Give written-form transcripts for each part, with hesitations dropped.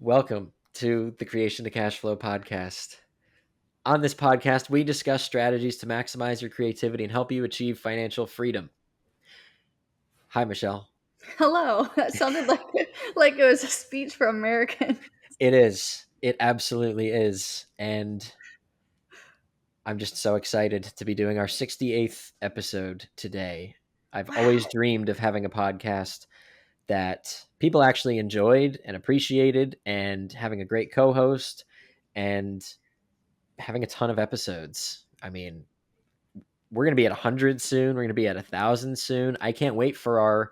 Welcome to the Creation to Cash Flow podcast. On this podcast, we discuss strategies to maximize your creativity and help you achieve financial freedom. Hi, Michelle. Hello. That sounded like it was a speech for Americans. It is. It absolutely is. And I'm just so excited to be doing our 68th episode today. I've always Wow. dreamed of having a podcast that people actually enjoyed and appreciated, and having a great co-host and having a ton of episodes. I mean, we're going to be at 100 soon. We're going to be at 1,000 soon. I can't wait for our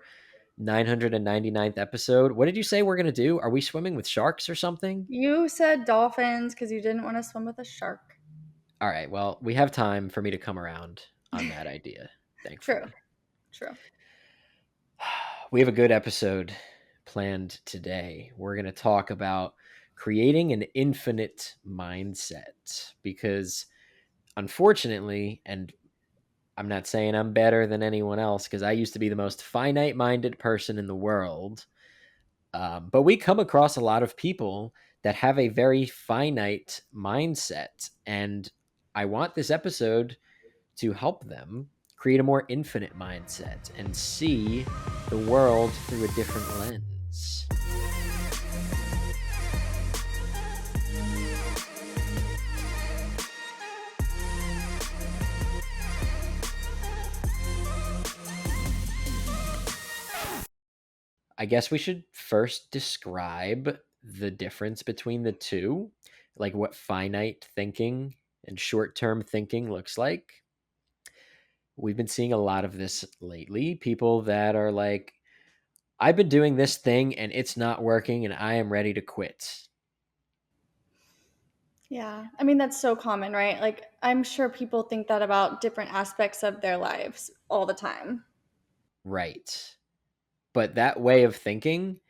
999th episode. What did you say we're going to do? Are we swimming with sharks or something? You said dolphins because you didn't want to swim with a shark. All right. Well, we have time for me to come around on that idea, True. thankfully. True. We have a good episode planned today. We're going to talk about creating an infinite mindset because, unfortunately, and I'm not saying I'm better than anyone else because I used to be the most finite minded person in the world. But we come across a lot of people that have a very finite mindset. And I want this episode to help them create a more infinite mindset and see the world through a different lens. I guess we should first describe the difference between the two, like what finite thinking and short term thinking looks like. We've been seeing a lot of this lately. People that are like, I've been doing this thing and it's not working and I am ready to quit. Yeah. I mean, that's so common, right? Like, I'm sure people think that about different aspects of their lives all the time. Right. But that way of thinking,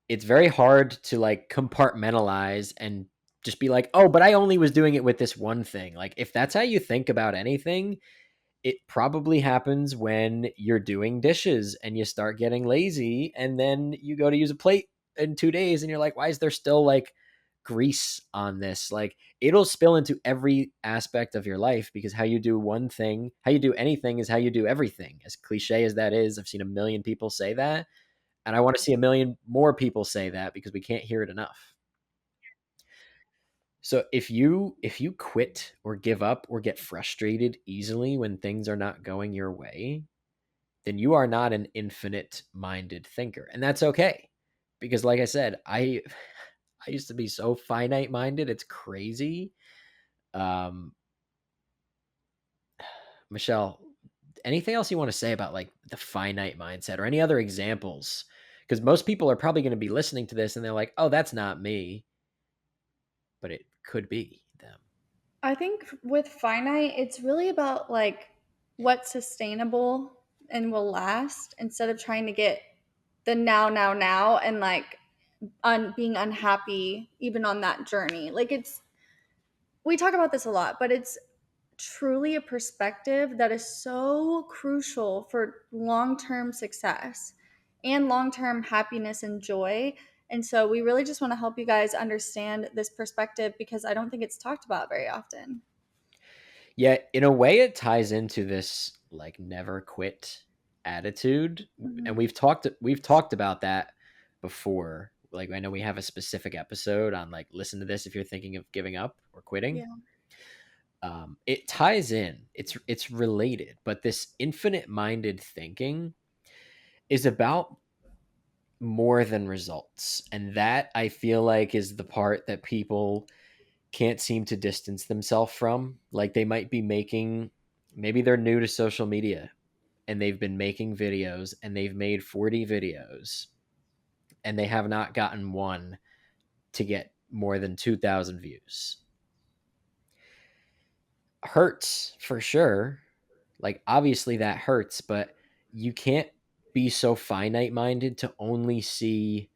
it's very hard to like compartmentalize and just be like, oh, but I only was doing it with this one thing. Like, if that's how you think about anything, it probably happens when you're doing dishes and you start getting lazy and then you go to use a plate in 2 days and you're like, why is there still like grease on this? Like, it'll spill into every aspect of your life because how you do one thing, how you do anything is how you do everything. As cliche as that is, I've seen a million people say that. And I want to see a million more people say that because we can't hear it enough. So if you quit or give up or get frustrated easily when things are not going your way, then you are not an infinite minded thinker. And that's okay. Because like I said, I used to be so finite minded, it's crazy. Um Michelle, anything else you want to say about like the finite mindset or any other examples? Because most people are probably going to be listening to this and they're like, "Oh, that's not me," but it could be them. I think with finite, it's really about like what's sustainable and will last instead of trying to get the now, and like being unhappy even on that journey. Like, we talk about this a lot, but it's truly a perspective that is so crucial for long-term success and long-term happiness and joy. And so we really just want to help you guys understand this perspective because I don't think it's talked about very often. Yeah, in a way it ties into this like never quit attitude. And Mhm. we've talked about that before. Like, I know we have a specific episode on like listen to this if you're thinking of giving up or quitting. Yeah. It ties in. It's related, but this infinite minded thinking is about more than results. And that I feel like is the part that people can't seem to distance themselves from. Like, they might be making, maybe they're new to social media and they've been making videos and they've made 40 videos and they have not gotten one to get more than 2,000 views. Hurts for sure. Like, obviously that hurts, but you can't be so finite minded to only see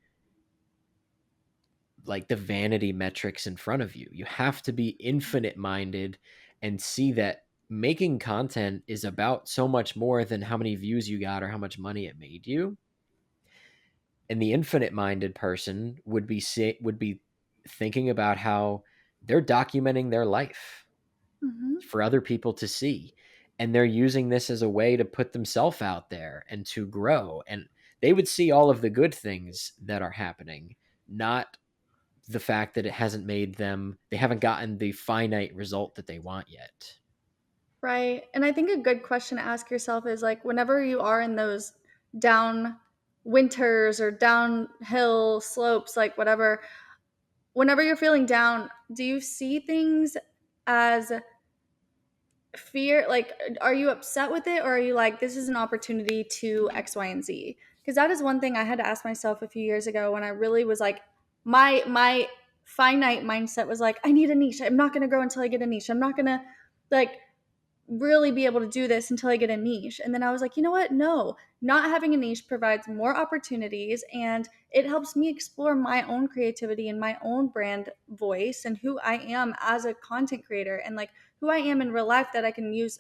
like the vanity metrics in front of you. You have to be infinite minded and see that making content is about so much more than how many views you got or how much money it made you. And the infinite minded person would be thinking about how they're documenting their life Mm-hmm. for other people to see, and they're using this as a way to put themselves out there and to grow, and they would see all of the good things that are happening, not the fact that it hasn't made them, they haven't gotten the finite result that they want yet. Right. And I think a good question to ask yourself is like, whenever you are in those down winters or downhill slopes, like whatever, whenever you're feeling down, do you see things as fear? Like, are you upset with it, or are you like, this is an opportunity to X, Y, and Z? Because that is one thing I had to ask myself a few years ago when I really was like, my finite mindset was like, I need a niche. I'm not going to grow until I get a niche. I'm not going to like really be able to do this until I get a niche. And then I was like, you know what? No, not having a niche provides more opportunities and it helps me explore my own creativity and my own brand voice and who I am as a content creator and like who I am in real life that I can use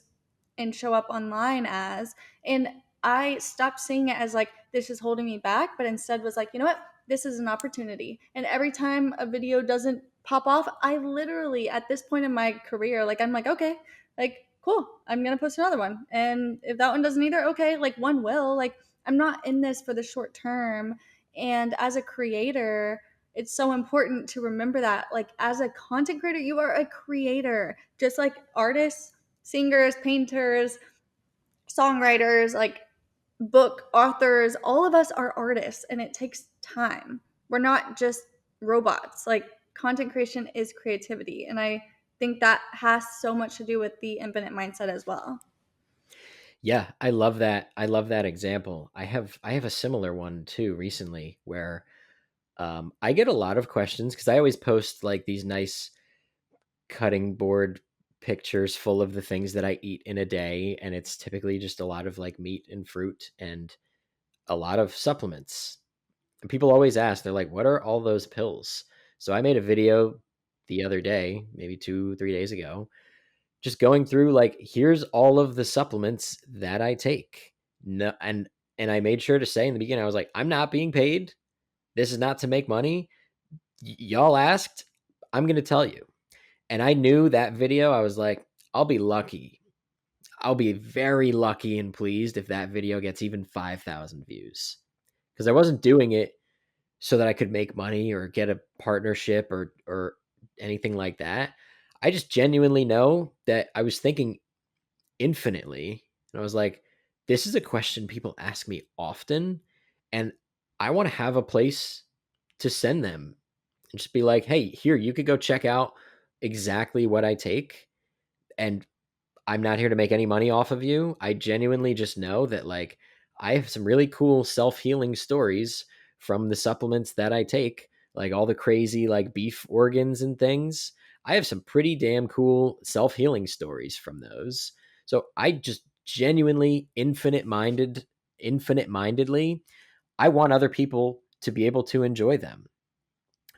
and show up online as. And I stopped seeing it as like this is holding me back, but instead was like, you know what? This is an opportunity. And every time a video doesn't pop off, I literally at this point in my career, like I'm like, okay, like cool, I'm gonna post another one. And if that one doesn't either, okay, like one will. Like I'm not in this for the short term. And as a creator, it's so important to remember that like as a content creator, you are a creator, just like artists, singers, painters, songwriters, like book authors, all of us are artists and it takes time. We're not just robots. Like content creation is creativity. And I think that has so much to do with the infinite mindset as well. Yeah, I love that. I love that example. I have a similar one too recently where I get a lot of questions because I always post like these nice cutting board pictures full of the things that I eat in a day, and it's typically just a lot of like meat and fruit and a lot of supplements. And people always ask, they're like, "What are all those pills?" So I made a video the other day, maybe 2, 3 days ago, just going through like, here's all of the supplements that I take. No, and I made sure to say in the beginning, I was like, I'm not being paid. This is not to make money. Y'all asked, I'm gonna tell you. And I knew that video, I was like, I'll be lucky. I'll be very lucky and pleased if that video gets even 5,000 views. Because I wasn't doing it so that I could make money or get a partnership or anything like that. I just genuinely know that I was thinking infinitely. And I was like, this is a question people ask me often. And I want to have a place to send them and just be like, hey, here, you could go check out exactly what I take. And I'm not here to make any money off of you. I genuinely just know that like I have some really cool self-healing stories from the supplements that I take, like all the crazy like beef organs and things. I have some pretty damn cool self-healing stories from those. So I just genuinely infinite mindedly, I want other people to be able to enjoy them.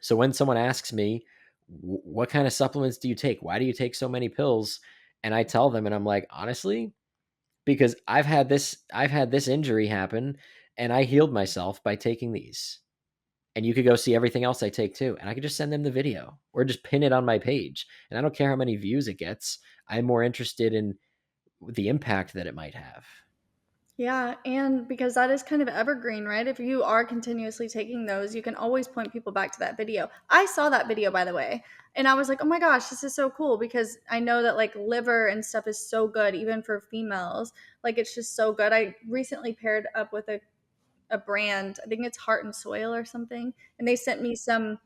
So when someone asks me, what kind of supplements do you take? Why do you take so many pills? And I tell them, and I'm like, honestly, because I've had this injury happen and I healed myself by taking these. And you could go see everything else I take too. And I could just send them the video or just pin it on my page. And I don't care how many views it gets. I'm more interested in the impact that it might have. Yeah, and because that is kind of evergreen, right? If you are continuously taking those, you can always point people back to that video. I saw that video, by the way, and I was like, oh my gosh, this is so cool because I know that like liver and stuff is so good, even for females. Like it's just so good. I recently paired up with a brand. I think it's Heart and Soil or something, and they sent me some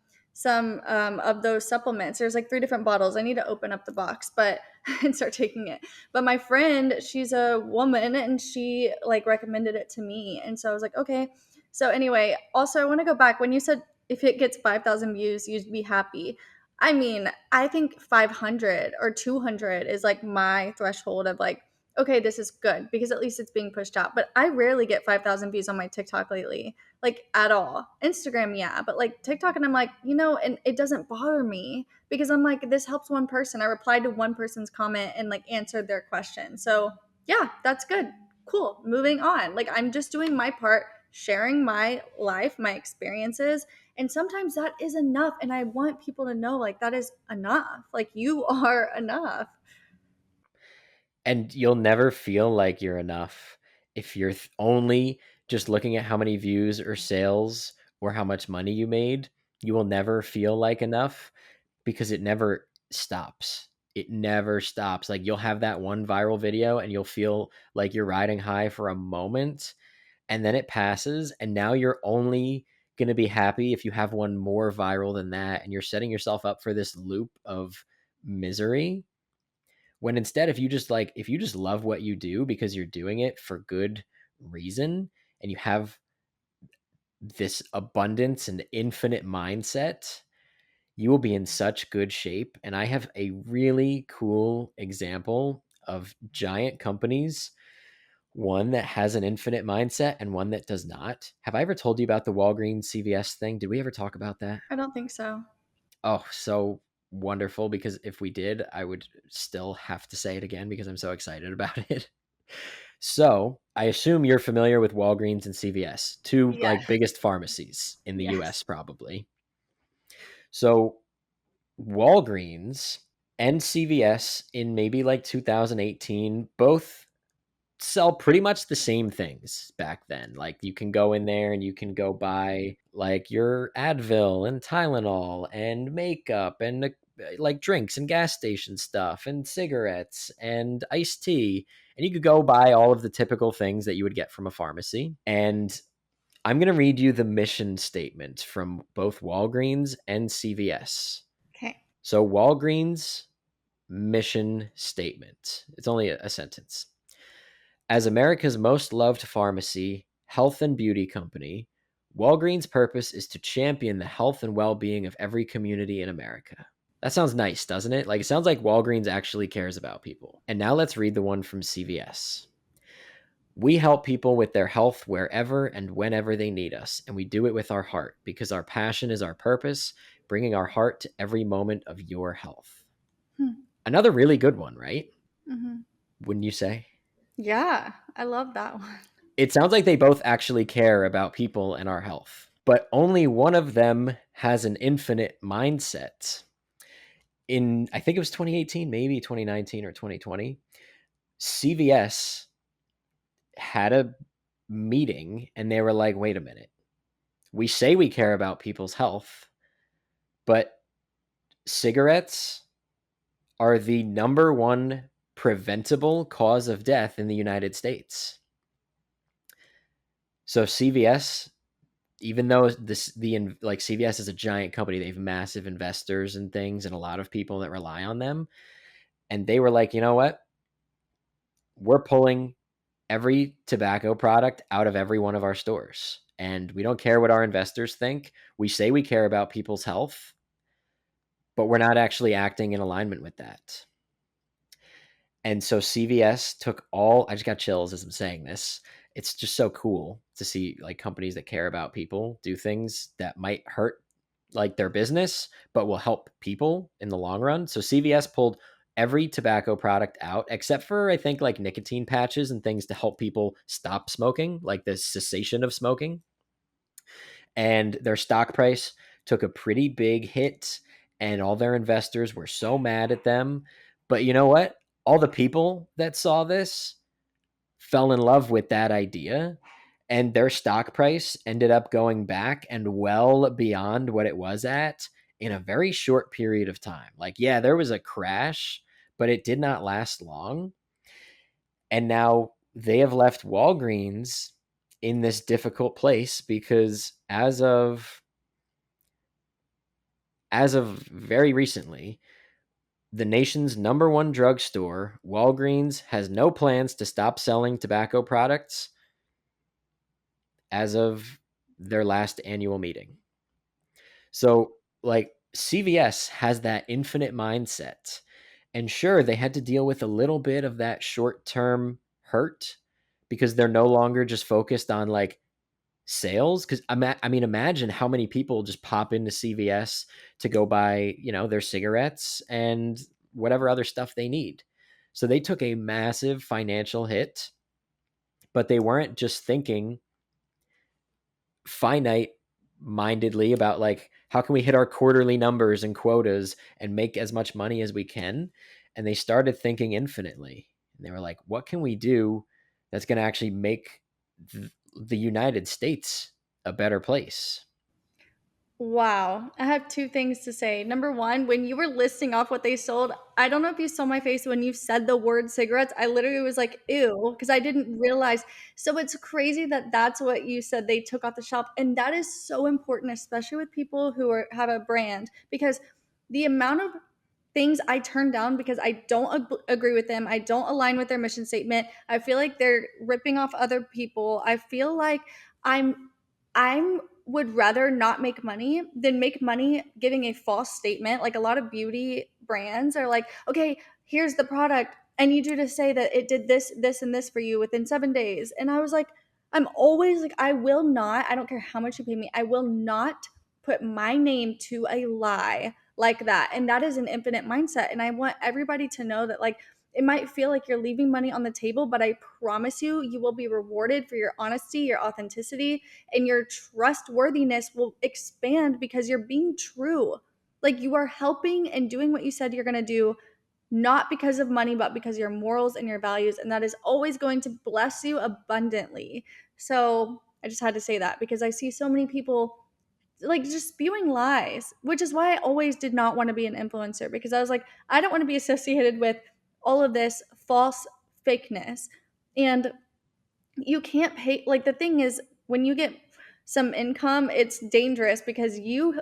of those supplements. There's like 3 different bottles. I need to open up the box, but and start taking it. But my friend, she's a woman, and she like recommended it to me, and so I was like, okay. So anyway, also I want to go back when you said if it gets 5,000 views, you'd be happy. I mean, I think 500 or 200 is like my threshold of like okay, this is good because at least it's being pushed out. But I rarely get 5,000 views on my TikTok lately, like at all. Instagram, yeah, but like TikTok, and I'm like, you know, and it doesn't bother me because I'm like, this helps one person. I replied to one person's comment and like answered their question. So yeah, that's good. Cool. Moving on. Like I'm just doing my part sharing my life, my experiences. And sometimes that is enough. And I want people to know like that is enough. Like you are enough. And you'll never feel like you're enough if you're only just looking at how many views or sales or how much money you made. You will never feel like enough because it never stops. It never stops. Like you'll have that one viral video and you'll feel like you're riding high for a moment, and then it passes, and now you're only going to be happy if you have one more viral than that, and you're setting yourself up for this loop of misery. When instead, if you just love what you do because you're doing it for good reason, and you have this abundance and infinite mindset, you will be in such good shape. And I have a really cool example of giant companies, one that has an infinite mindset and one that does not. Have I ever told you about the Walgreens CVS thing? Did we ever talk about that? I don't think so. Oh, so wonderful, because if we did, I would still have to say it again because I'm so excited about it. So, I assume you're familiar with Walgreens and CVS, two like Yes. biggest pharmacies in the Yes. US probably. So, Walgreens and CVS in maybe like 2018 both sell pretty much the same things back then. Like you can go in there and you can go buy like your Advil and Tylenol and makeup and like drinks and gas station stuff and cigarettes and iced tea. And you could go buy all of the typical things that you would get from a pharmacy. And I'm going to read you the mission statement from both Walgreens and CVS. Okay. So, Walgreens mission statement. It's only a sentence. As America's most loved pharmacy, health and beauty company, Walgreens' purpose is to champion the health and well being of every community in America. That sounds nice, doesn't it? Like, it sounds like Walgreens actually cares about people. And now let's read the one from CVS. We help people with their health wherever and whenever they need us, and we do it with our heart because our passion is our purpose, bringing our heart to every moment of your health. Hmm. Another really good one, right? Hmm. Wouldn't you say? Yeah, I love that one. It sounds like they both actually care about people and our health, but only one of them has an infinite mindset. In, I think it was 2018, maybe 2019 or 2020, CVS had a meeting and they were like, wait a minute. We say we care about people's health, but cigarettes are the number one preventable cause of death in the United States. So CVS, even though like CVS is a giant company, they have massive investors and things and a lot of people that rely on them. And they were like, you know what? We're pulling every tobacco product out of every one of our stores. And we don't care what our investors think. We say we care about people's health, but we're not actually acting in alignment with that. And so CVS took all, I just got chills as I'm saying this. It's just so cool to see like companies that care about people do things that might hurt like their business, but will help people in the long run. So CVS pulled every tobacco product out except for I think like nicotine patches and things to help people stop smoking, like the cessation of smoking. And their stock price took a pretty big hit, and all their investors were so mad at them. But you know what? All the people that saw this fell in love with that idea, and their stock price ended up going back and well beyond what it was at in a very short period of time. Like, yeah, there was a crash, but it did not last long. And now they have left Walgreens in this difficult place because as of very recently, the nation's number one drugstore, Walgreens, has no plans to stop selling tobacco products as of their last annual meeting. So, like, CVS has that infinite mindset. And sure, they had to deal with a little bit of that short term hurt because they're no longer just focused on like sales. Because I mean, imagine how many people just pop into CVS to go buy, their cigarettes and whatever other stuff they need. So they took a massive financial hit, but they weren't just thinking finite mindedly about like how can we hit our quarterly numbers and quotas and make as much money as we can, and they started thinking infinitely, and they were like, what can we do that's going to actually make the United States a better place? Wow. I have two things to say. Number one, when you were listing off what they sold, I don't know if you saw my face when you said the word cigarettes. I literally was like, ew, because I didn't realize. So it's crazy that that's what you said they took off the shelf. And that is so important, especially with people who have a brand, because the amount of things I turn down because I don't agree with them, I don't align with their mission statement. I feel like they're ripping off other people. I feel like I'm would rather not make money than make money giving a false statement. Like a lot of beauty brands are like, okay, here's the product. I need you to say that it did this, this, and this for you within 7 days. And I was like, I'm always like, I will not, I don't care how much you pay me, I will not put my name to a lie like that. And that is an infinite mindset. And I want everybody to know that, like, it might feel like you're leaving money on the table, but I promise you, you will be rewarded for your honesty, your authenticity, and your trustworthiness will expand because you're being true. Like you are helping and doing what you said you're going to do, not because of money, but because of your morals and your values. And that is always going to bless you abundantly. So I just had to say that because I see so many people like just spewing lies, which is why I always did not want to be an influencer because I was like, I don't want to be associated with all of this false fakeness. And you can't pay, like the thing is when you get some income, it's dangerous because you,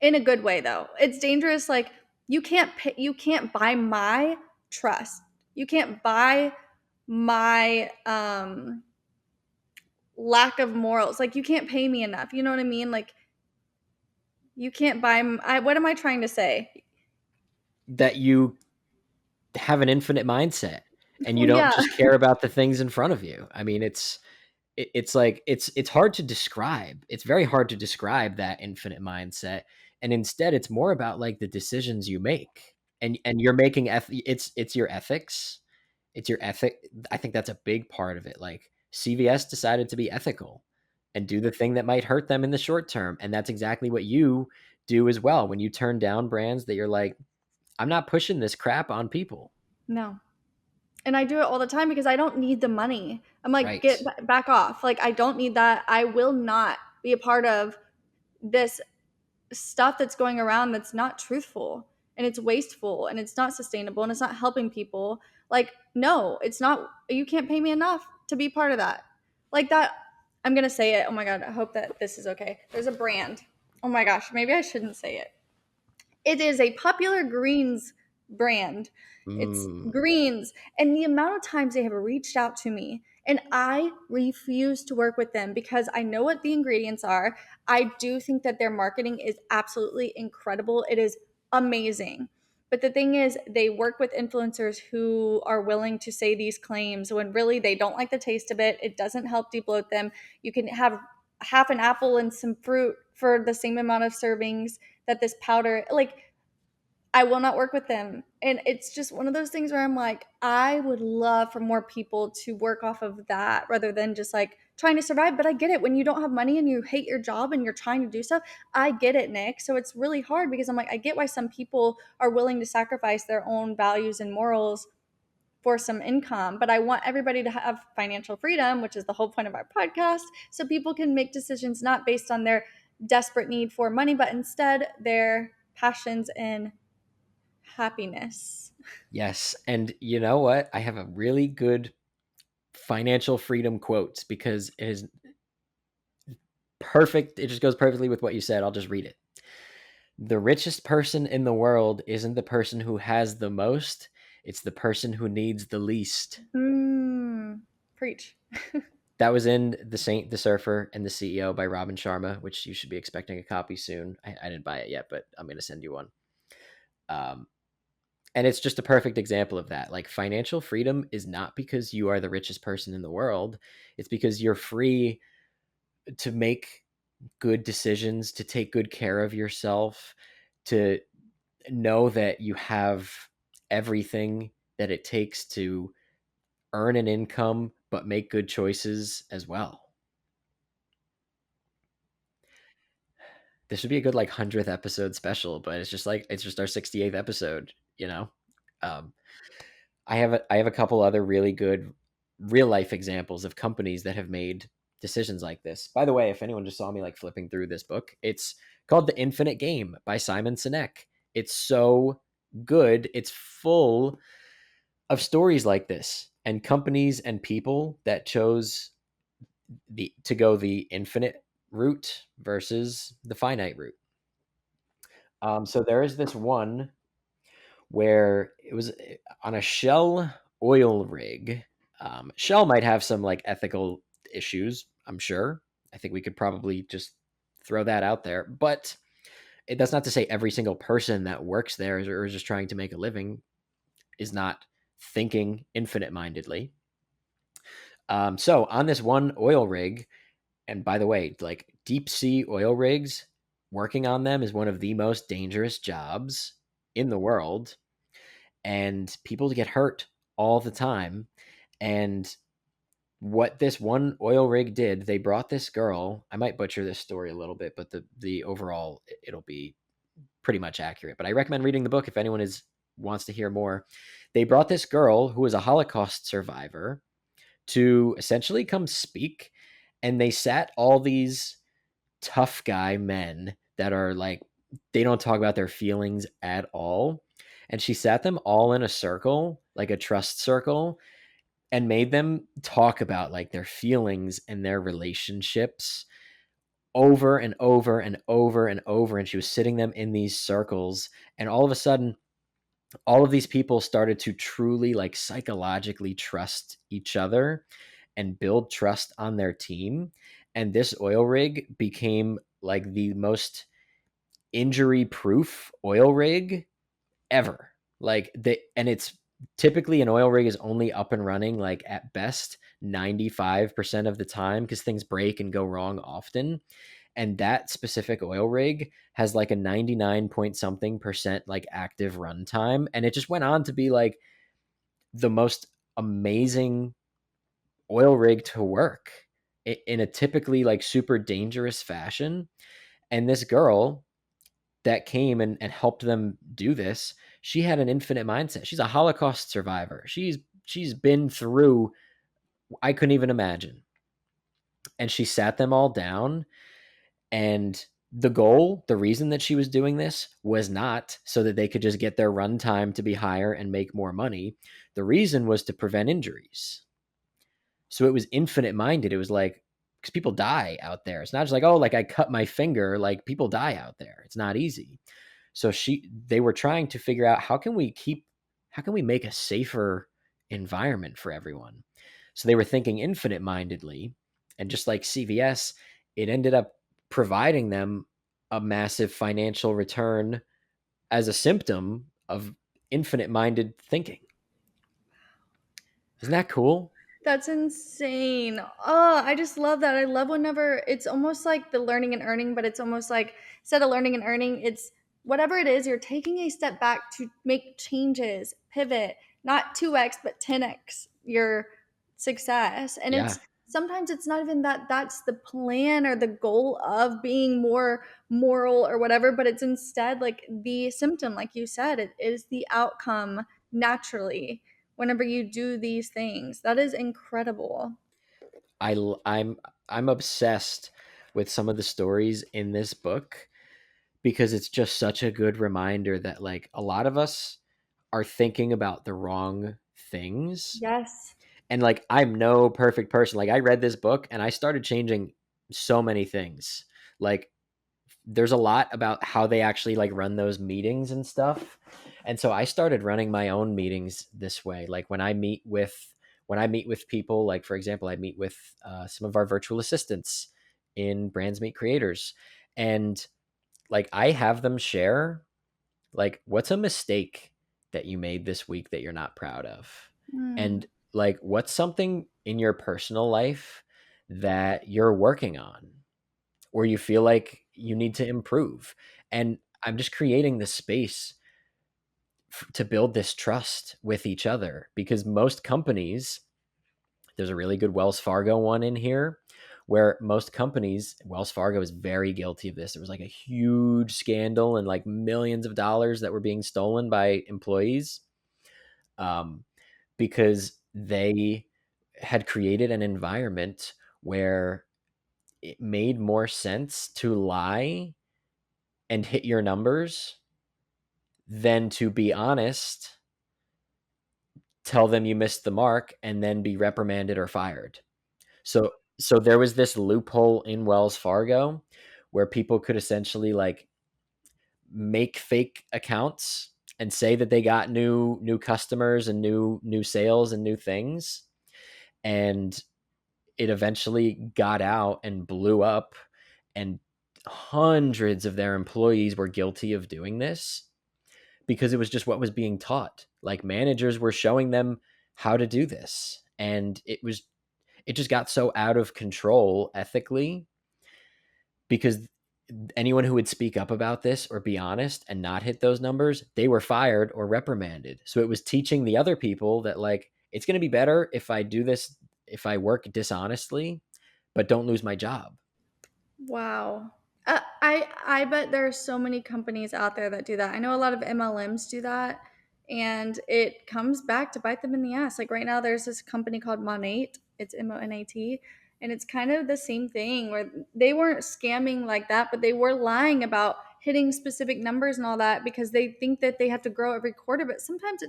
in a good way though, it's dangerous. Like you can't pay, you can't buy my trust, you can't buy my lack of morals. Like you can't pay me enough, you know what I mean? Like you can't buy what am I trying to say? That you have an infinite mindset and you Well, don't yeah. just care about the things in front of you. I mean, it's like it's hard to describe. It's very hard to describe that infinite mindset, and instead it's more about like the decisions you make, and you're making it's your ethics. It's your ethic. I think that's a big part of it. Like CVS decided to be ethical and do the thing that might hurt them in the short term, and that's exactly what you do as well when you turn down brands that you're like, I'm not pushing this crap on people. No. And I do it all the time because I don't need the money. I'm like, Right. get back off. Like, I don't need that. I will not be a part of this stuff that's going around that's not truthful and it's wasteful and it's not sustainable and it's not helping people. Like, no, it's not. You can't pay me enough to be part of that. Like, that, I'm going to say it. Oh my God. I hope that this is okay. There's a brand. Oh my gosh. Maybe I shouldn't say it. It is a popular greens brand. It's Mm. greens. And the amount of times they have reached out to me and I refuse to work with them because I know what the ingredients are. I do think that their marketing is absolutely incredible. It is amazing. But the thing is, they work with influencers who are willing to say these claims when really they don't like the taste of it. It doesn't help debloat them. You can have half an apple and some fruit for the same amount of servings that this powder, like, I will not work with them. And it's just one of those things where I'm like, I would love for more people to work off of that rather than just like trying to survive. But I get it when you don't have money and you hate your job and you're trying to do stuff. I get it, Nick. So it's really hard because I'm like, I get why some people are willing to sacrifice their own values and morals for some income, but I want everybody to have financial freedom, which is the whole point of our podcast, so people can make decisions not based on their desperate need for money, but instead their passions and happiness. Yes. And you know what? I have a really good financial freedom quotes because it is perfect. It just goes perfectly with what you said. I'll just read it. The richest person in the world isn't the person who has the most, it's the person who needs the least. Preach. That was in The Saint, the Surfer, and the CEO by Robin Sharma, which you should be expecting a copy soon. I didn't buy it yet, but I'm going to send you one. Um, and it's just a perfect example of that. Like financial freedom is not because you are the richest person in the world. It's because you're free to make good decisions, to take good care of yourself, to know that you have everything that it takes to earn an income, but make good choices as well. This would be a good like 100th episode special, but it's just our 68th episode, you know. Um, I have a couple other really good real life examples of companies that have made decisions like this. By the way, if anyone just saw me like flipping through this book, it's called The Infinite Game by Simon Sinek. It's so good. It's full of stories like this and companies and people that chose the to go the infinite route versus the finite route. So there is this one where it was on a Shell oil rig. Shell might have some like ethical issues, I'm sure. I think we could probably just throw that out there. But that's not to say every single person that works there or is just trying to make a living is not thinking infinite mindedly. So on this one oil rig, and by the way, like deep sea oil rigs, working on them is one of the most dangerous jobs in the world, and people get hurt all the time. And what this one oil rig did, they brought this girl. I might butcher this story a little bit, but the overall it'll be pretty much accurate. But I recommend reading the book if anyone is wants to hear more. They brought this girl who was a Holocaust survivor to essentially come speak, and they sat all these tough guy men that are like they don't talk about their feelings at all. And she sat them all in a circle, like a trust circle, and made them talk about like their feelings and their relationships over and over and over and over. And she was sitting them in these circles. And all of a sudden, all of these people started to truly like psychologically trust each other and build trust on their team. And this oil rig became like the most injury proof oil rig ever. Like they, and it's typically an oil rig is only up and running like at best 95% of the time because things break and go wrong often. And that specific oil rig has like a 99 point something percent like active runtime. And it just went on to be like the most amazing oil rig to work in a typically like super dangerous fashion. And this girl that came and helped them do this, she had an infinite mindset. She's a Holocaust survivor. She's been through I couldn't even imagine. And she sat them all down, and the goal, the reason that she was doing this was not so that they could just get their runtime to be higher and make more money. The reason was to prevent injuries. So it was infinite minded. It was like, because people die out there. It's not just like, oh, like I cut my finger. Like people die out there. It's not easy. So they were trying to figure out how can we make a safer environment for everyone? So they were thinking infinite mindedly. And just like CVS, it ended up providing them a massive financial return as a symptom of infinite minded thinking. Isn't that cool? That's insane. Oh, I just love that. I love whenever it's almost like the learning and earning, but it's almost like instead of learning and earning, it's whatever it is, you're taking a step back to make changes, pivot, not 2x, but 10x your success. And Yeah. it's sometimes it's not even that that's the plan or the goal of being more moral or whatever, but it's instead like the symptom, like you said, it is the outcome naturally whenever you do these things. That is incredible. I I'm obsessed with some of the stories in this book because it's just such a good reminder that like a lot of us are thinking about the wrong things. Yes. And like I'm no perfect person. Like I read this book and I started changing so many things. Like there's a lot about how they actually like run those meetings and stuff. And so I started running my own meetings this way. Like when I meet with people, like for example, I meet with some of our virtual assistants in Brands Meet Creators, and like I have them share like what's a mistake that you made this week that you're not proud of, Mm. and like what's something in your personal life that you're working on or you feel like you need to improve. And I'm just creating the space to build this trust with each other because most companies, there's a really good Wells Fargo one in here where most companies, Wells Fargo is very guilty of this. There was like a huge scandal and like millions of dollars that were being stolen by employees, um, because they had created an environment where it made more sense to lie and hit your numbers than to be honest, tell them you missed the mark, and then be reprimanded or fired. So there was this loophole in Wells Fargo where people could essentially like make fake accounts and say that they got new customers and new sales and new things, and it eventually got out and blew up, and hundreds of their employees were guilty of doing this because it was just what was being taught. Like managers were showing them how to do this, and it just got so out of control ethically because anyone who would speak up about this or be honest and not hit those numbers, they were fired or reprimanded. So it was teaching the other people that like it's going to be better if I do this, if I work dishonestly, but don't lose my job. Wow. I bet there are so many companies out there that do that. I know a lot of MLMs do that, and it comes back to bite them in the ass. Like right now, there's this company called Monate. It's Monat, and it's kind of the same thing where they weren't scamming like that, but they were lying about hitting specific numbers and all that because they think that they have to grow every quarter. But sometimes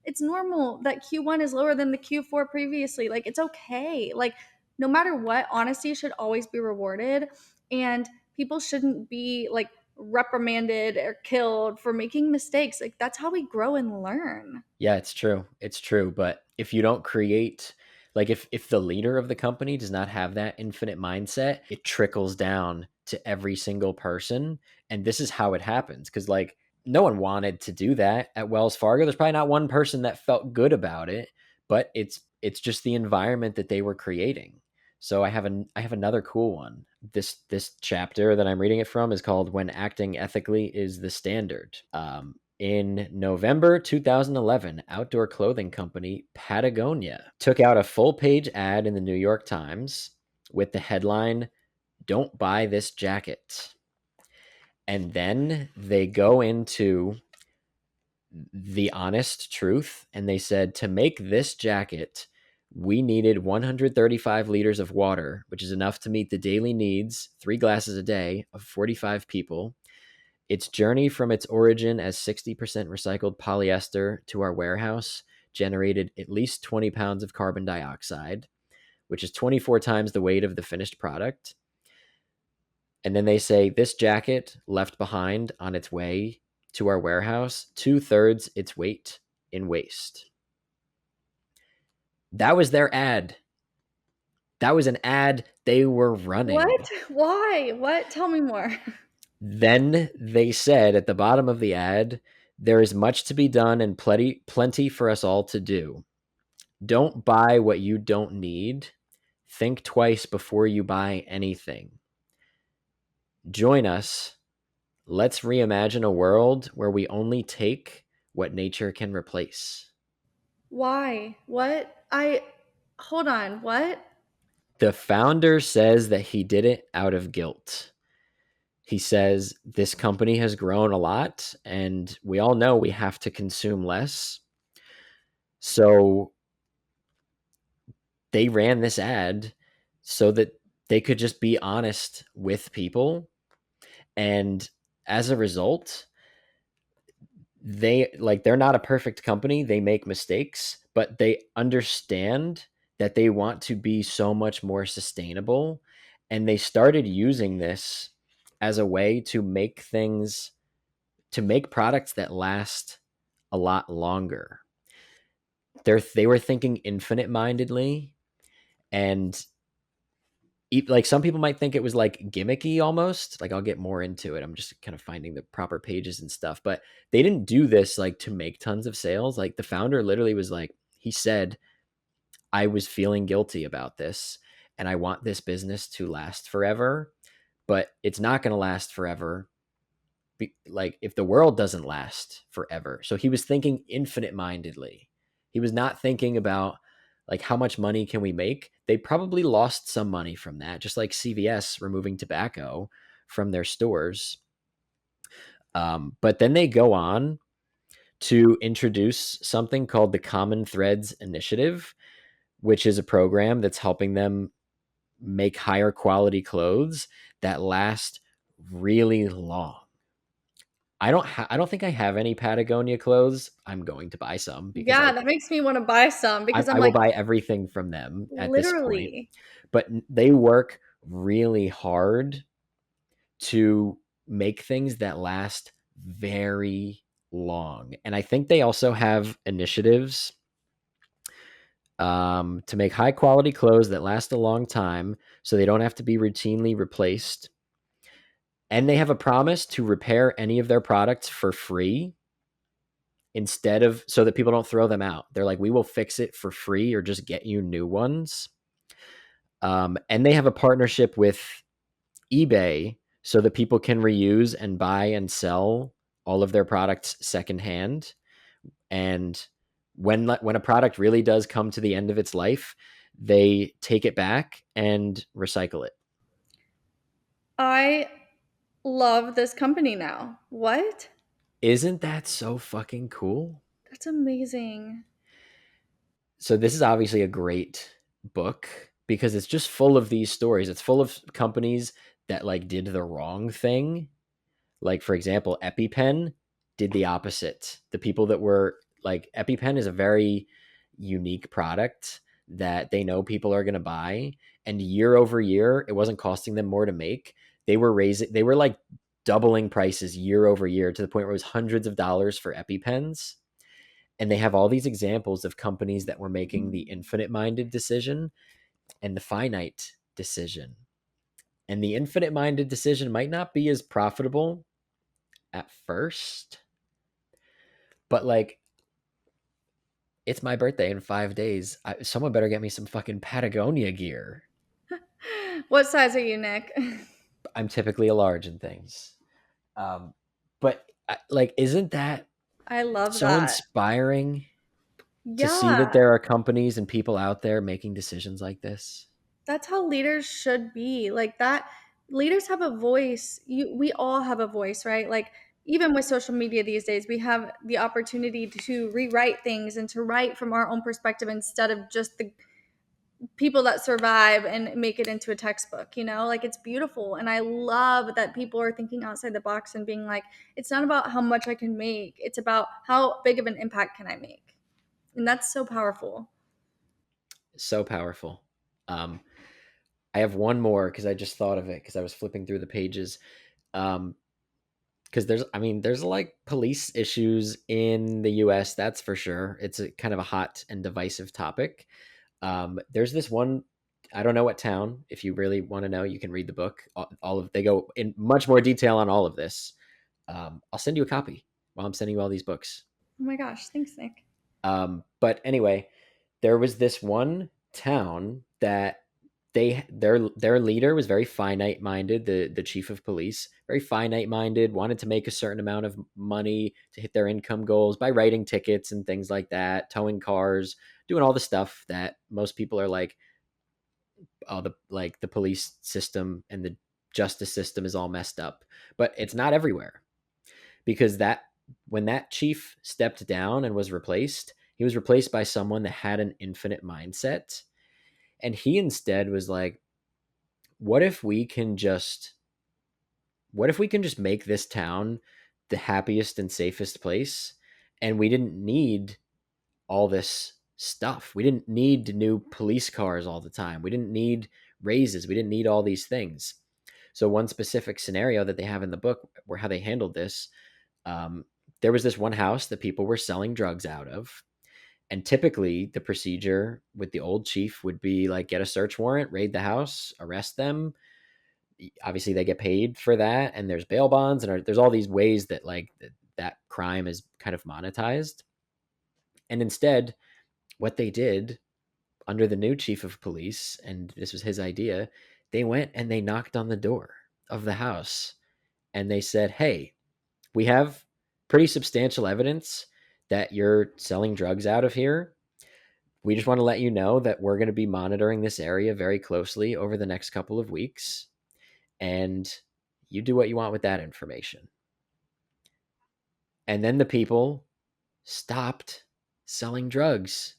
it's normal that Q1 is lower than the Q4 previously. Like it's okay. Like no matter what, honesty should always be rewarded, and people shouldn't be like reprimanded or killed for making mistakes. Like that's how we grow and learn. Yeah, it's true. It's true. But if you don't create, like if the leader of the company does not have that infinite mindset, it trickles down to every single person. And this is how it happens. Cause like no one wanted to do that at Wells Fargo. There's probably not one person that felt good about it, but it's just the environment that they were creating. So I have another cool one. This chapter that I'm reading it from is called "When Acting Ethically is the Standard." In November 2011, outdoor clothing company Patagonia took out a full page ad in the New York Times with the headline, "Don't buy this jacket." And then they go into the honest truth and they said, to make this jacket, we needed 135 liters of water, which is enough to meet the daily needs, 3 glasses a day, of 45 people. Its journey from its origin as 60% recycled polyester to our warehouse generated at least 20 pounds of carbon dioxide, which is 24 times the weight of the finished product. And then they say this jacket left behind on its way to our warehouse 2/3 its weight in waste. That was their ad. That was an ad they were running. What? Why? What? Tell me more. Then they said at the bottom of the ad, there is much to be done and plenty for us all to do. Don't buy what you don't need. Think twice before you buy anything. Join us. Let's reimagine a world where we only take what nature can replace. Why? What? I hold on. What? The founder says that he did it out of guilt. He says this company has grown a lot and we all know we have to consume less. So they ran this ad so that they could just be honest with people. And as a result, they're not a perfect company. They make mistakes, but they understand that they want to be so much more sustainable. And they started using this as a way to make things, to make products that last a lot longer. They were thinking infinite mindedly, and like some people might think it was like gimmicky almost. Like I'll get more into it. I'm just kind of finding the proper pages and stuff, but they didn't do this like to make tons of sales. Like the founder literally was like, he said, I was feeling guilty about this and I want this business to last forever, but it's not going to last forever. Like if the world doesn't last forever. So he was thinking infinite mindedly. He was not thinking about like how much money can we make? They probably lost some money from that, just like CVS removing tobacco from their stores. But then they go on to introduce something called the Common Threads Initiative, which is a program that's helping them make higher quality clothes that last really long. I don't think I have any Patagonia clothes. I'm going to buy some because Yeah, that makes me want to buy some because I'm I will like, buy everything from them at this point. literally. But they work really hard to make things that last very long. And I think they also have initiatives to make high quality clothes that last a long time so they don't have to be routinely replaced. And they have a promise to repair any of their products for free instead of so that people don't throw them out. They're like, we will fix it for free or just get you new ones. And they have a partnership with eBay so that people can reuse and buy and sell all of their products secondhand. And when a product really does come to the end of its life, they take it back and recycle it. I love this company now. What? Isn't that so fucking cool? That's amazing. So this is obviously a great book because it's just full of these stories. It's full of companies that like did the wrong thing. Like for example, EpiPen did the opposite. The people that were like EpiPen is a very unique product that they know people are going to buy, and year over year it wasn't costing them more to make. They were like doubling prices year over year to the point where it was hundreds of dollars for EpiPens. And they have all these examples of companies that were making the infinite minded decision and the finite decision. And the infinite minded decision might not be as profitable at first, but like it's my birthday in 5 days. Someone better get me some fucking Patagonia gear. What size are you, Nick? I'm typically a large in things. But like, isn't that I love so that. inspiring to see that Yeah, there are companies and people out there making decisions like this? that's how leaders should be. Like that leaders have a voice. We all have a voice, right? Like even with social media these days, we have the opportunity to rewrite things and to write from our own perspective instead of just the people that survive and make it into a textbook, you know? Like it's beautiful. And I love that people are thinking outside the box and being like, it's not about how much I can make, it's about how big of an impact can I make. And that's so powerful. So powerful. Um, I have one more because I just thought of it because I was flipping through the pages. Um, because there's like police issues in the US, that's for sure. It's a kind of a hot and divisive topic. There's this one, I don't know what town. If you really want to know, you can read the book. All of they go in much more detail on all of this. I'll send you a copy while I'm sending you all these books. Oh my gosh, thanks, Nick. But anyway, there was this one town that their leader was very finite minded. The chief of police, very finite minded, wanted to make a certain amount of money to hit their income goals by writing tickets and things like that, towing cars, doing all the stuff that most people are like, oh, the police system and the justice system is all messed up. But it's not everywhere because that when that chief stepped down and was replaced, he was replaced by someone that had an infinite mindset. And he instead was like, what if we can just make this town the happiest and safest place, and we didn't need all this stuff. We didn't need new police cars all the time. We didn't need raises. We didn't need all these things. So one specific scenario that they have in the book where how they handled this, um, there was this one house that people were selling drugs out of. And typically the procedure with the old chief would be like get a search warrant, raid the house, arrest them. Obviously they get paid for that, and there's bail bonds, and there's all these ways that like that crime is kind of monetized. And instead, what they did under the new chief of police, and this was his idea, they went and they knocked on the door of the house and they said, "Hey, we have pretty substantial evidence that you're selling drugs out of here. We just want to let you know that we're going to be monitoring this area very closely over the next couple of weeks, and you do what you want with that information. And then the people stopped selling drugs.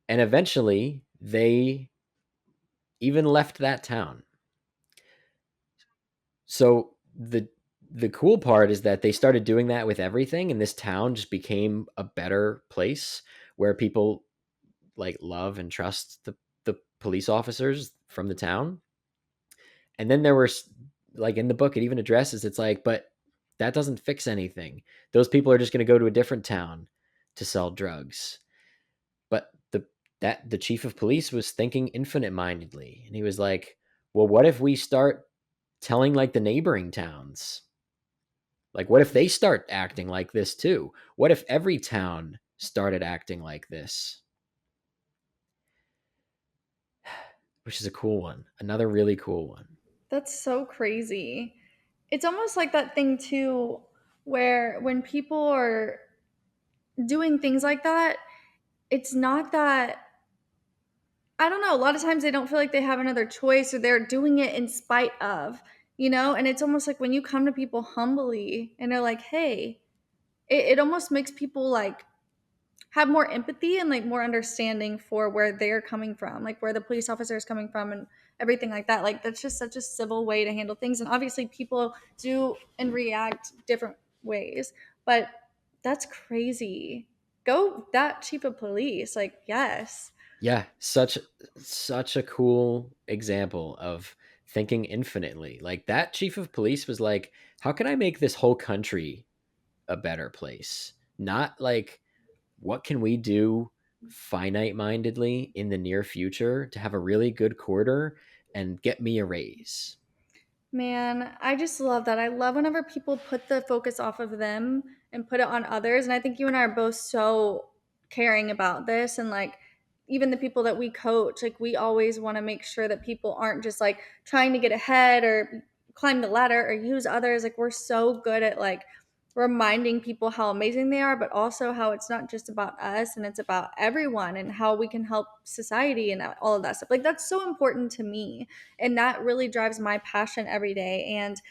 And eventually, they even left that town. So the cool part is that they started doing that with everything, and this town just became a better place where people like love and trust the police officers from the town. And then there were, like, in the book it even addresses, it's like, but that doesn't fix anything. Those people are just going to go to a different town to sell drugs. But the chief of police was thinking infinite mindedly, and he was like, well, what if we start telling like the neighboring towns, like what if they start acting like this too? What if every town started acting like this? Which is a cool one, another really cool one. That's so crazy. It's almost like that thing too, where when people are doing things like that, it's not that, I don't know, a lot of times they don't feel like they have another choice or they're doing it in spite of, you know? And it's almost like when you come to people humbly and they're like, hey, it almost makes people like have more empathy and like more understanding for where they're coming from, like where the police officer is coming from and everything like that. Like that's just such a civil way to handle things. And obviously people do and react different ways, but that's crazy. Go that chief of police. Like, yes. Yeah, such a cool example of thinking infinitely. Like that chief of police was like, how can I make this whole country a better place? Not like, what can we do finite mindedly in the near future to have a really good quarter and get me a raise? Man, I just love that. I love whenever people put the focus off of them and put it on others. And I think you and I are both so caring about this. And like, even the people that we coach, like, we always want to make sure that people aren't just like trying to get ahead or climb the ladder or use others. Like, we're so good at like reminding people how amazing they are, but also how it's not just about us and it's about everyone and how we can help society and all of that stuff. Like, that's so important to me, and that really drives my passion every day. And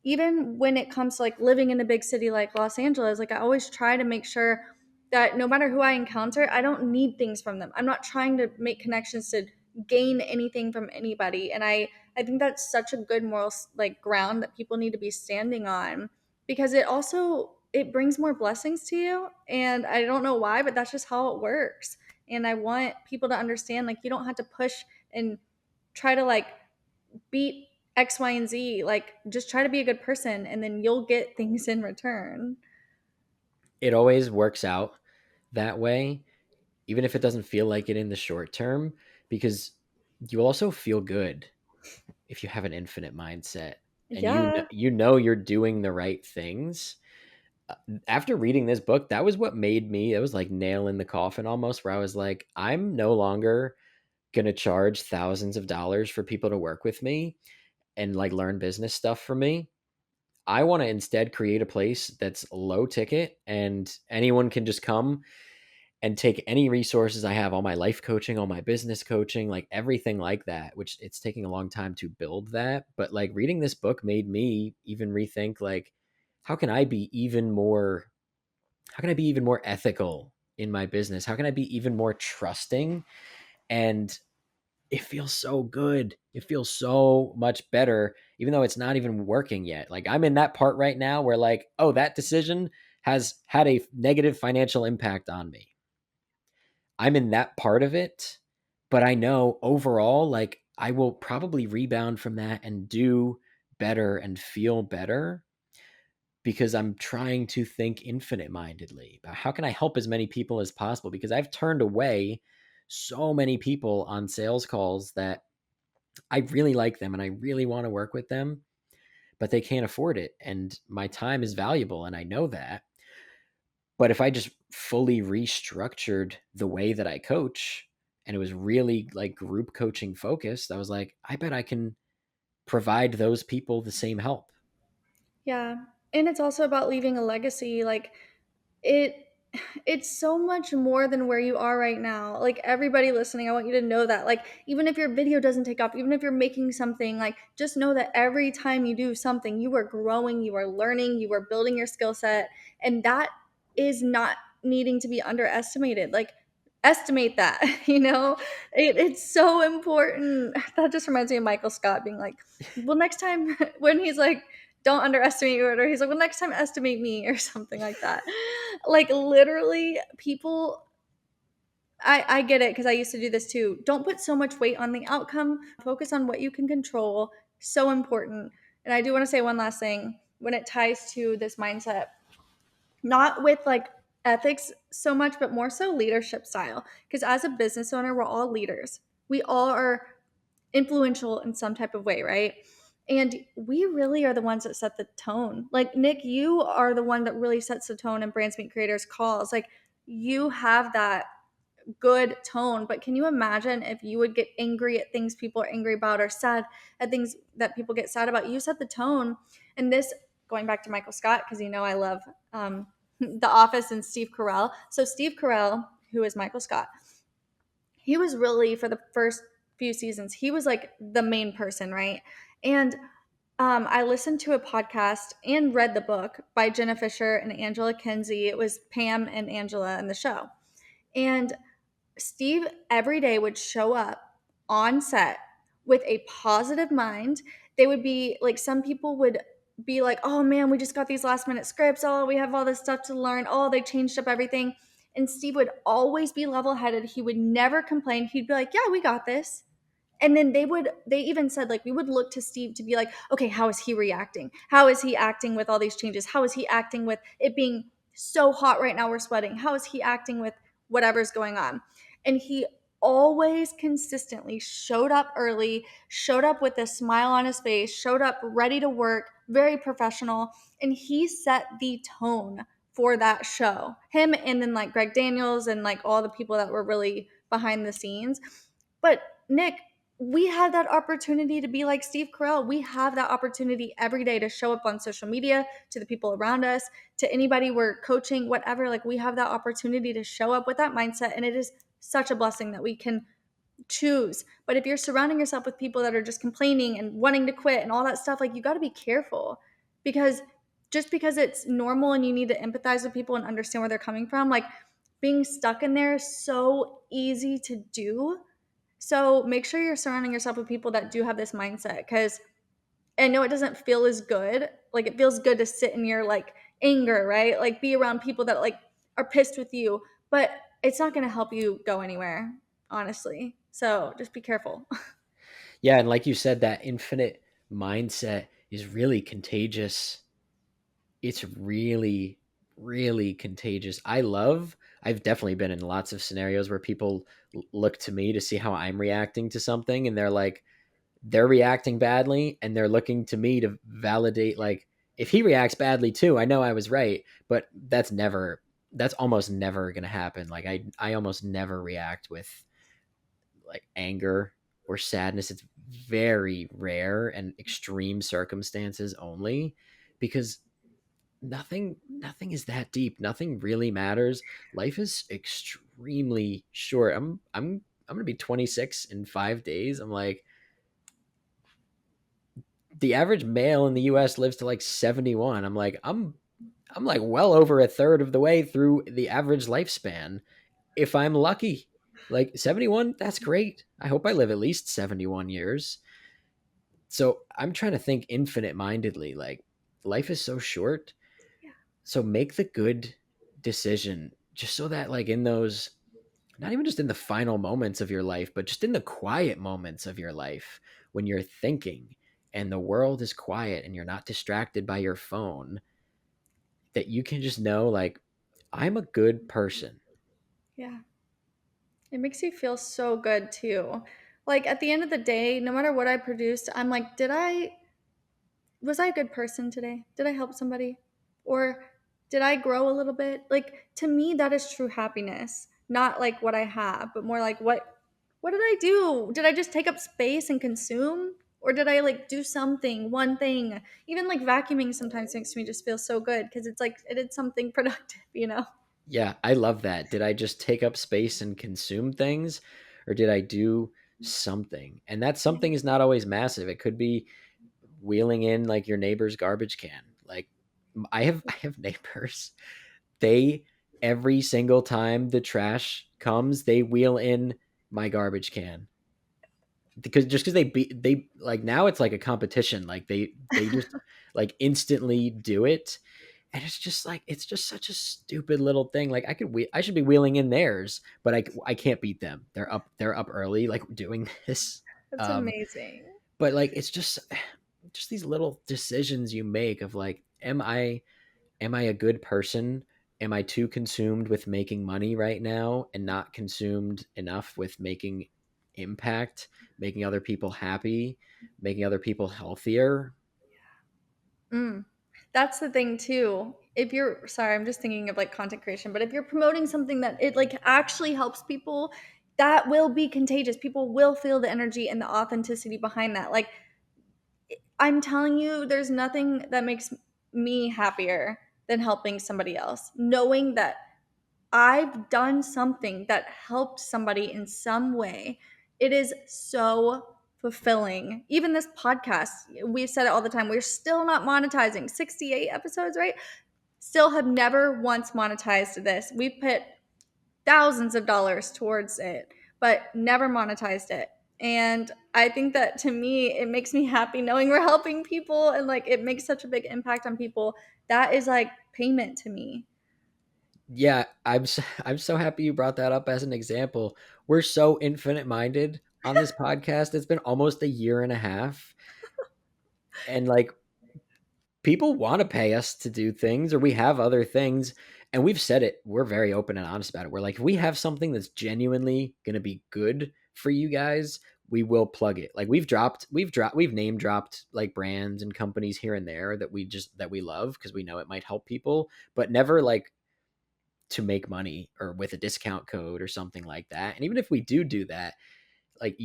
even when it comes to like living in a big city like Los Angeles, like I always try to make sure that no matter who I encounter, I don't need things from them. I'm not trying to make connections to gain anything from anybody. And I think that's such a good moral like ground that people need to be standing on, because it also it brings more blessings to you. And I don't know why, but that's just how it works. And I want people to understand like you don't have to push and try to like beat X, Y, and Z. Like, just try to be a good person and then you'll get things in return. It always works out that way, even if it doesn't feel like it in the short term, because you also feel good if you have an infinite mindset and Yeah. you know you're doing the right things. After reading this book, that was what made me, it was like nail in the coffin almost, where I was like, I'm no longer going to charge thousands of dollars for people to work with me and like learn business stuff from me. I want to instead create a place that's low ticket and anyone can just come and take any resources I have, all my life coaching, all my business coaching, like everything like that, which it's taking a long time to build that. But like reading this book made me even rethink, like, how can I be even more, how can I be even more ethical in my business? How can I be even more trusting? And it feels so good. It feels so much better, even though it's not even working yet. Like I'm in that part right now where like, oh, that decision has had a negative financial impact on me. I'm in that part of it, but I know overall, like I will probably rebound from that and do better and feel better because I'm trying to think infinite mindedly about how can I help as many people as possible, because I've turned away so many people on sales calls that I really like them and I really want to work with them, but they can't afford it. And my time is valuable and I know that. But if I just fully restructured the way that I coach and it was really like group coaching focused, I was like, I bet I can provide those people the same help. Yeah. And it's also about leaving a legacy. Like, it it's so much more than where you are right now. Like everybody listening, I want you to know that. Like even if your video doesn't take off, even if you're making something, like just know that every time you do something, you are growing, you are learning, you are building your skill set, and that is not needing to be underestimated. Like estimate that, it's so important. That just reminds me of Michael Scott being like, well, next time when he's like, don't underestimate you, or he's like, well, next time estimate me, or something like that. Like literally, people, I get it because I used to do this too. Don't put so much weight on the outcome. Focus on what you can control. So important. And I do want to say one last thing when it ties to this mindset, not with like ethics so much, but more so leadership style. Because as a business owner, we're all leaders. We all are influential in some type of way, right? And we really are the ones that set the tone. Like Nick, you are the one that really sets the tone in Brands Meet Creators calls. Like you have that good tone, but can you imagine if you would get angry at things people are angry about or sad at things that people get sad about? You set the tone. And this, going back to Michael Scott, because I love The Office and Steve Carell. So Steve Carell, who is Michael Scott, he was really, for the first few seasons, he was like the main person, right? And I listened to a podcast and read the book by Jenna Fisher and Angela Kinsey. It was Pam and Angela in the show. And Steve every day would show up on set with a positive mind. They would be like, some people would be like, oh man, we just got these last minute scripts. Oh, we have all this stuff to learn. Oh, they changed up everything. And Steve would always be level headed. He would never complain. He'd be like, yeah, we got this. And then they even said, like, we would look to Steve to be like, okay, how is he reacting? How is he acting with all these changes? How is he acting with it being so hot right now, we're sweating? How is he acting with whatever's going on? And he always consistently showed up early, showed up with a smile on his face, showed up ready to work, very professional. And he set the tone for that show. Him and then like Greg Daniels and like all the people that were really behind the scenes. But Nick, we have that opportunity to be like Steve Carell. We have that opportunity every day to show up on social media to the people around us, to anybody we're coaching, whatever. Like we have that opportunity to show up with that mindset. And it is such a blessing that we can choose. But if you're surrounding yourself with people that are just complaining and wanting to quit and all that stuff, like you got to be careful, because just because it's normal and you need to empathize with people and understand where they're coming from, like being stuck in there is so easy to do. So make sure you're surrounding yourself with people that do have this mindset, because I know it doesn't feel as good. Like it feels good to sit in your like anger, right? Like be around people that like are pissed with you, but it's not going to help you go anywhere, honestly. So just be careful. Yeah, and like you said, that infinite mindset is really contagious. It's really, really contagious. I've definitely been in lots of scenarios where people look to me to see how I'm reacting to something, and they're reacting badly, and they're looking to me to validate, like, if he reacts badly too, I know I was right. But that's almost never going to happen. Like I almost never react with like anger or sadness. It's very rare and extreme circumstances only, because nothing is that deep. Nothing really matters. Life is extremely short. I'm gonna be 26 in 5 days. I'm like, the average male in the US lives to like 71. I'm like well over a third of the way through the average lifespan, if I'm lucky. Like 71, that's great. I hope I live at least 71 years. So I'm trying to think infinite mindedly. Like, life is so short. Yeah. So make the good decision, just so that, like, in those, not even just in the final moments of your life, but just in the quiet moments of your life, when you're thinking and the world is quiet and you're not distracted by your phone, that you can just know, like, I'm a good person. Yeah. It makes you feel so good too. Like at the end of the day, no matter what I produced, I'm like, was I a good person today? Did I help somebody? Or did I grow a little bit? Like to me that is true happiness. Not like what I have, but more like what did I do? Did I just take up space and consume? Or did I like do something, one thing? Even like vacuuming sometimes makes me just feel so good because it's like I did something productive, you know? Yeah, I love that. Did I just take up space and consume things, or did I do something? And that something is not always massive. It could be wheeling in like your neighbor's garbage can. Like I have neighbors. They every single time the trash comes, they wheel in my garbage can. Because they like now it's like a competition. Like they just like instantly do it, and it's just like it's just such a stupid little thing. Like I should be wheeling in theirs, but I can't beat them. They're up early like doing this. That's Um, amazing. but like it's just these little decisions you make of like, am I a good person? Am I too consumed with making money right now and not consumed enough with making impact, making other people happy, making other people healthier? Mm. That's the thing too. If you're sorry, I'm just thinking of like content creation, but if you're promoting something that it like actually helps people, that will be contagious. People will feel the energy and the authenticity behind that. Like I'm telling you, there's nothing that makes me happier than helping somebody else. Knowing that I've done something that helped somebody in some way. It is so fulfilling. Even this podcast, we've said it all the time. We're still not monetizing 68 episodes, right? Still have never once monetized this. We've put thousands of dollars towards it, but never monetized it. And I think that to me, it makes me happy knowing we're helping people and like it makes such a big impact on people. That is like payment to me. Yeah, I'm so happy you brought that up as an example. We're so infinite minded on this podcast. It's been almost a year and a half, and like people want to pay us to do things, or we have other things, and we've said it. We're very open and honest about it. We're like, if we have something that's genuinely going to be good for you guys, we will plug it. Like we've name dropped like brands and companies here and there that we love because we know it might help people, but never like to make money or with a discount code or something like that. And even if we do that, like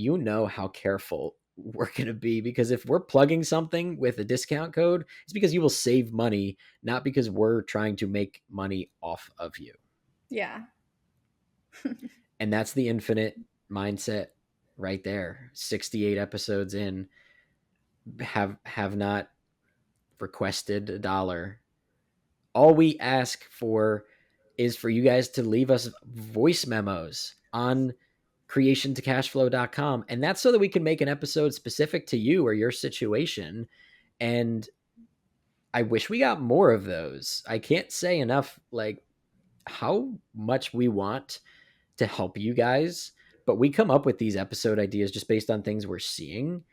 how careful we're going to be, because if we're plugging something with a discount code, it's because you will save money, not because we're trying to make money off of you. Yeah. And that's the infinite mindset right there. 68 episodes in, have not requested a dollar. All we ask for is for you guys to leave us voice memos on creationtocashflow.com, and that's so that we can make an episode specific to you or your situation. And I wish we got more of those. I can't say enough like how much we want to help you guys, but we come up with these episode ideas just based on things we're seeing.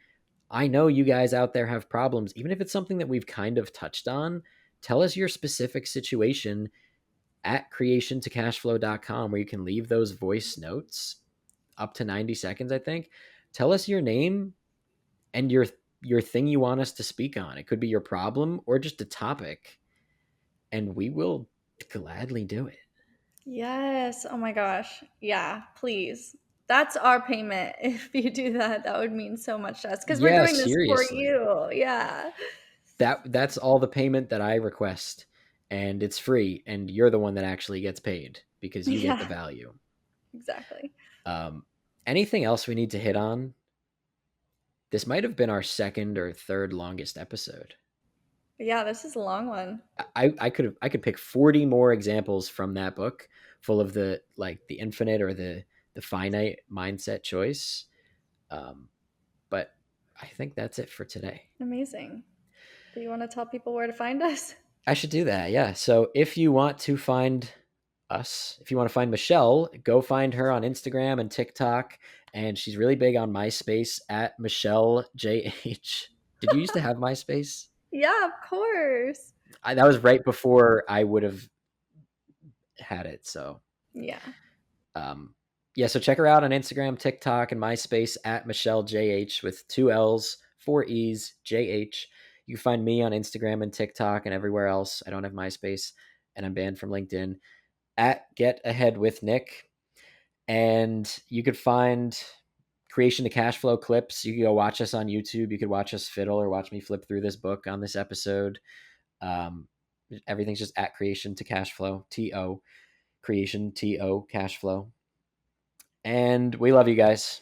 I know you guys out there have problems, even if it's something that we've kind of touched on. Tell us your specific situation at creationtocashflow.com, where you can leave those voice notes up to 90 seconds, I think. Tell us your name and your thing you want us to speak on. It could be your problem or just a topic, and we will gladly do it. Yes. Oh my gosh. Yeah, please. That's our payment. If you do that, that would mean so much to us because we're Yeah, doing this for seriously. you. Yeah. That's all the payment that I request, and it's free, and you're the one that actually gets paid because you get the Yeah, value. exactly. Um, anything else we need to hit on? This might have been our second or third longest episode. But yeah, this is a long one. I could pick 40 more examples from that book full of the infinite or the finite mindset choice. But I think that's it for today. Amazing. Do you want to tell people where to find us? I should do that. Yeah. So if you want to find us, if you want to find Michelle, go find her on Instagram and TikTok. And she's really big on MySpace at Michelle JH. Did you used to have MySpace? Yeah, of course. That was right before I would have had it. So Yeah. um, yeah, so check her out on Instagram, TikTok, and MySpace at Michelle JH with two L's, four E's, JH. You can find me on Instagram and TikTok and everywhere else. I don't have MySpace, and I'm banned from LinkedIn at Get Ahead with Nick. And you could find Creation to Cash Flow clips. You can go watch us on YouTube. You could watch us fiddle or watch me flip through this book on this episode. Um, everything's just at Creation to Cash Flow, TO. creation, TO, cash flow. And we love you guys.